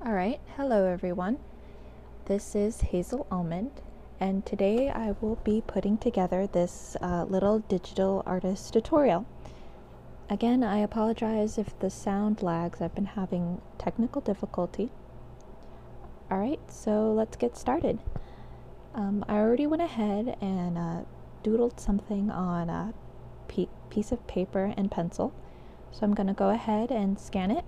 Alright, hello everyone. This is Hazel Almond, and today I will be putting together this little digital artist tutorial. Again, I apologize if the sound lags. I've been having technical difficulty. Alright, so let's get started. I already went ahead and doodled something on a piece of paper and pencil, so I'm going to go ahead and scan it.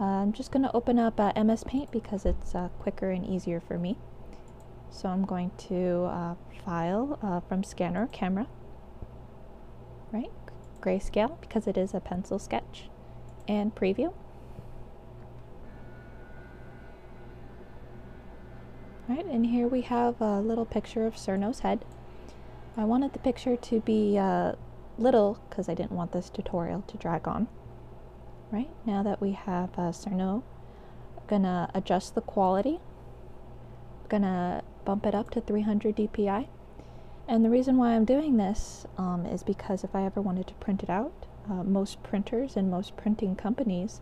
I'm just going to open up MS Paint because it's quicker and easier for me. So I'm going to file from scanner camera, right? Grayscale because it is a pencil sketch, and preview. Right, and here we have a little picture of Cerno's head. I wanted the picture to be little because I didn't want this tutorial to drag on. Right, now that we have Cerno, I'm gonna adjust the quality. I'm gonna bump it up to 300 dpi. And the reason why I'm doing this is because if I ever wanted to print it out, most printers and most printing companies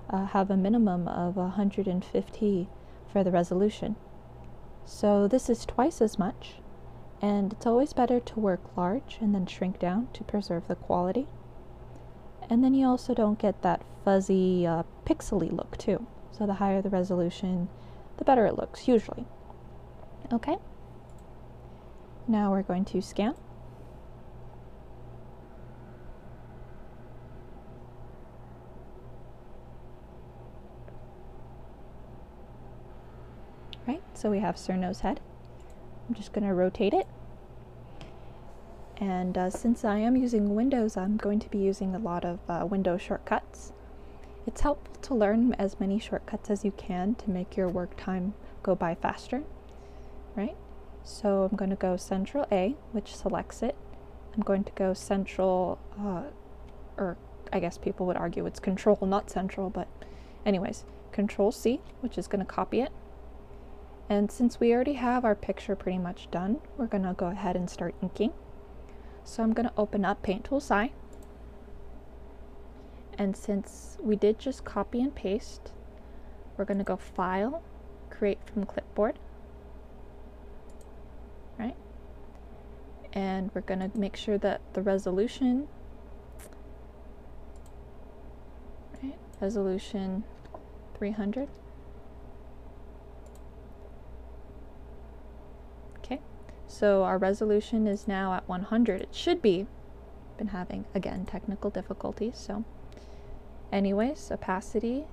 have a minimum of 150 for the resolution. So this is twice as much, and it's always better to work large and then shrink down to preserve the quality. And then you also don't get that fuzzy, pixely look too. So the higher the resolution, the better it looks, usually. Okay? Now we're going to scan. Right, so we have Cerno's head. I'm just going to rotate it. And since I am using Windows, I'm going to be using a lot of Windows shortcuts. It's helpful to learn as many shortcuts as you can to make your work time go by faster, right? So I'm going to go Central A, which selects it. I'm going to go Central, or I guess people would argue it's Control, not Central, but anyways, Control C, which is going to copy it. And since we already have our picture pretty much done, we're going to go ahead and start inking. So I'm going to open up Paint Tool SI, and since we did just copy and paste, we're going to go File, Create from Clipboard, right? And we're going to make sure that the resolution, right? Resolution 300. So our resolution is now at 100. It should be. Been having, again, technical difficulties. So anyways, opacity,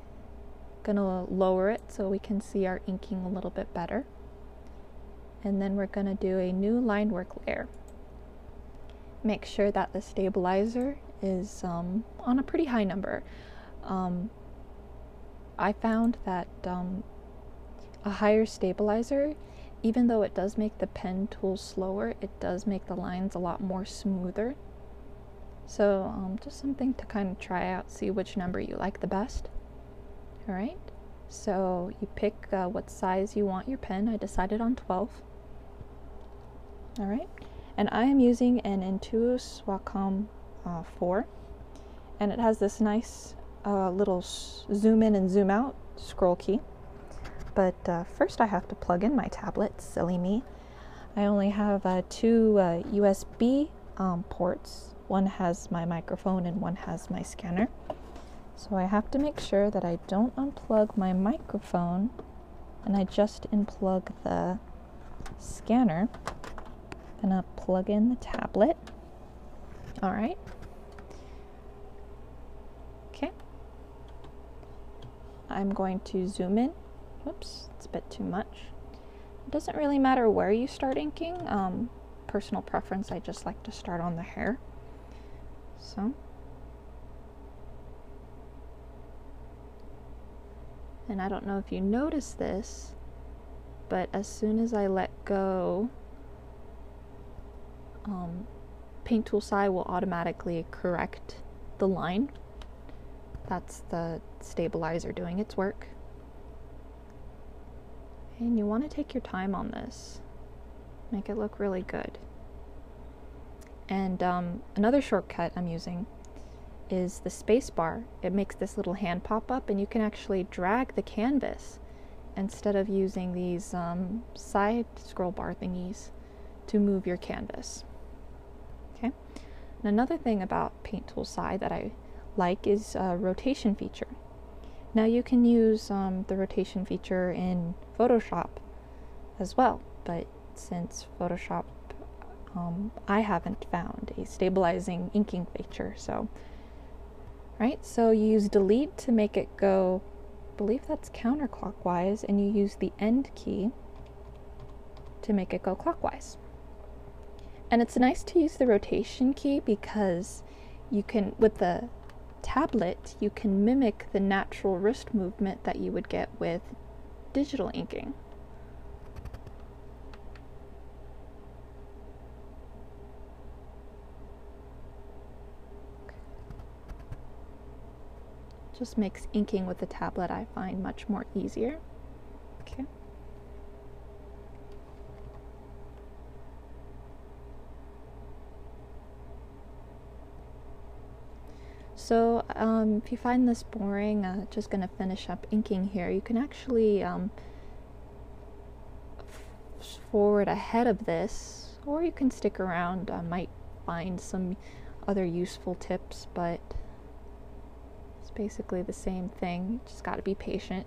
gonna lower it so we can see our inking a little bit better. And then we're gonna do a new line work layer. Make sure that the stabilizer is on a pretty high number. I found that a higher stabilizer, even though it does make the pen tool slower, it does make the lines a lot more smoother. So just something to kind of try out, see which number you like the best. Alright, so you pick what size you want your pen. I decided on 12. Alright, and I am using an Intuos Wacom 4, and it has this nice little zoom in and zoom out scroll key. But first I have to plug in my tablet, silly me. I only have two USB ports. One has my microphone and one has my scanner. So I have to make sure that I don't unplug my microphone and I just unplug the scanner. I'm gonna plug in the tablet. All right. Okay. I'm going to zoom in. Whoops, it's a bit too much. It doesn't really matter where you start inking. Personal preference, I just like to start on the hair. So. And I don't know if you notice this, but as soon as I let go, Paint Tool SI will automatically correct the line. That's the stabilizer doing its work. And you want to take your time on this. Make it look really good. And another shortcut I'm using is the space bar. It makes this little hand pop up, and you can actually drag the canvas instead of using these side scroll bar thingies to move your canvas. Okay. And another thing about Paint Tool Side that I like is rotation feature. Now you can use the rotation feature in Photoshop as well, but since Photoshop, I haven't found a stabilizing inking feature, so so you use delete to make it go, I believe that's counterclockwise, and you use the end key to make it go clockwise. And it's nice to use the rotation key because you can, with the tablet, you can mimic the natural wrist movement that you would get with digital inking. Just makes inking with the tablet, I find, much more easier. Okay. So if you find this boring, just going to finish up inking here. You can actually forward ahead of this, or you can stick around. I might find some other useful tips, but it's basically the same thing. You just got to be patient.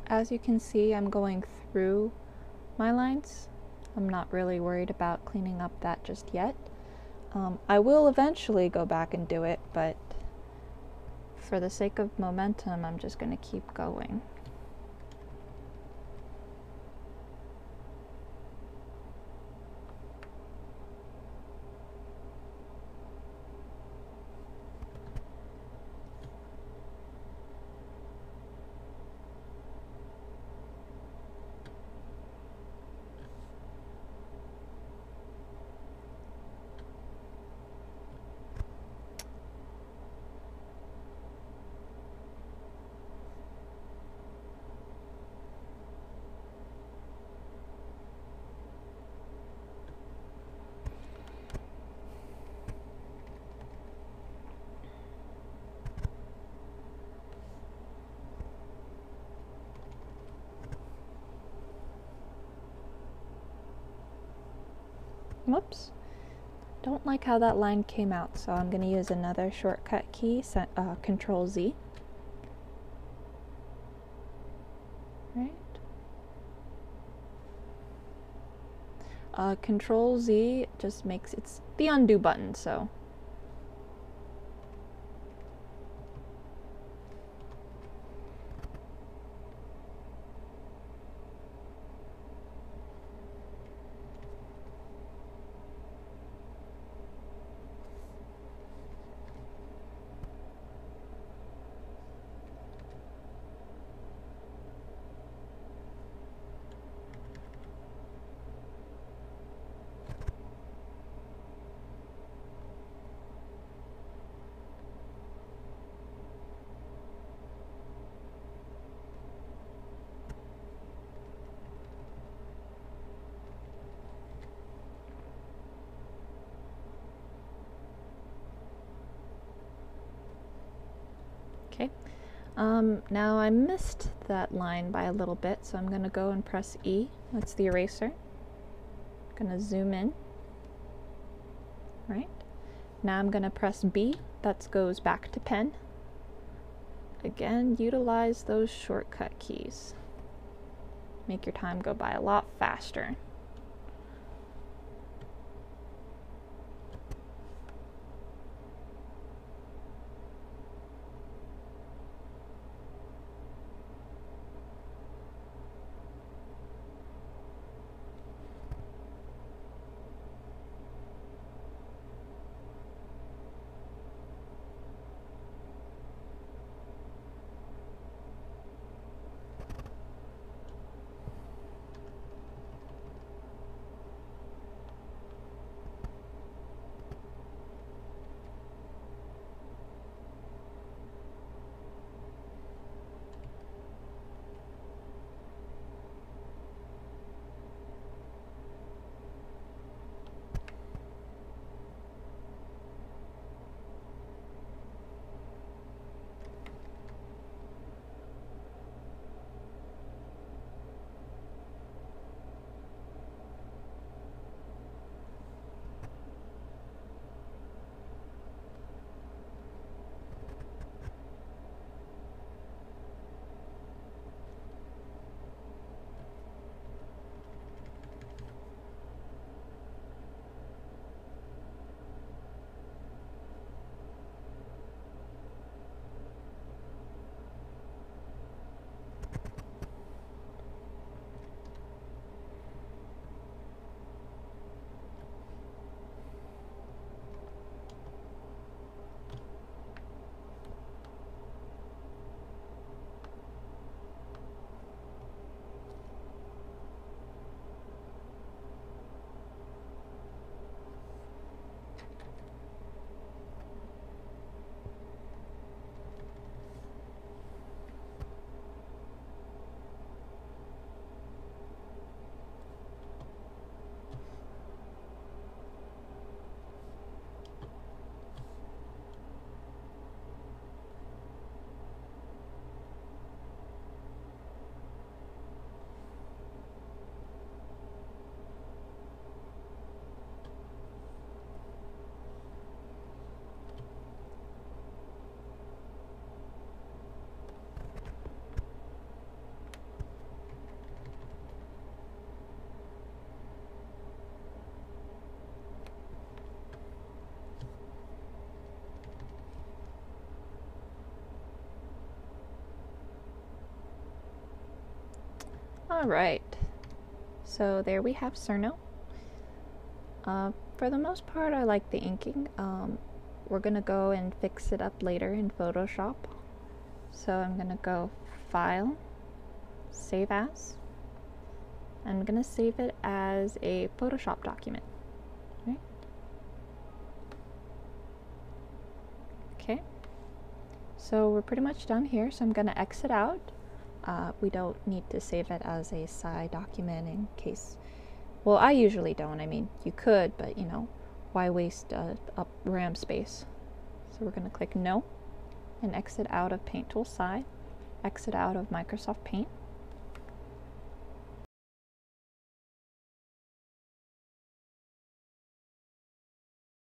As you can see, I'm going through my lines. I'm not really worried about cleaning up that just yet. I will eventually go back and do it, but for the sake of momentum, I'm just going to keep going. Whoops. Don't like how that line came out, so I'm going to use another shortcut key, Control Z. Right? Control Z just makes, it's the undo button, so. Now I missed that line by a little bit, so I'm going to go and press E. That's the eraser. I'm going to zoom in. Right. Now I'm going to press B. That goes back to pen. Again, utilize those shortcut keys. Make your time go by a lot faster. Alright, so there we have Cerno. For the most part, I like the inking. We're going to go and fix it up later in Photoshop. So I'm going to go File, Save As. I'm going to save it as a Photoshop document. Right? Okay, so we're pretty much done here, so I'm going to exit out. We don't need to save it as a side document in case, well, I usually don't. I mean, you could, but you know, why waste up RAM space? So we're going to click No and exit out of Paint Tool Side, exit out of Microsoft Paint.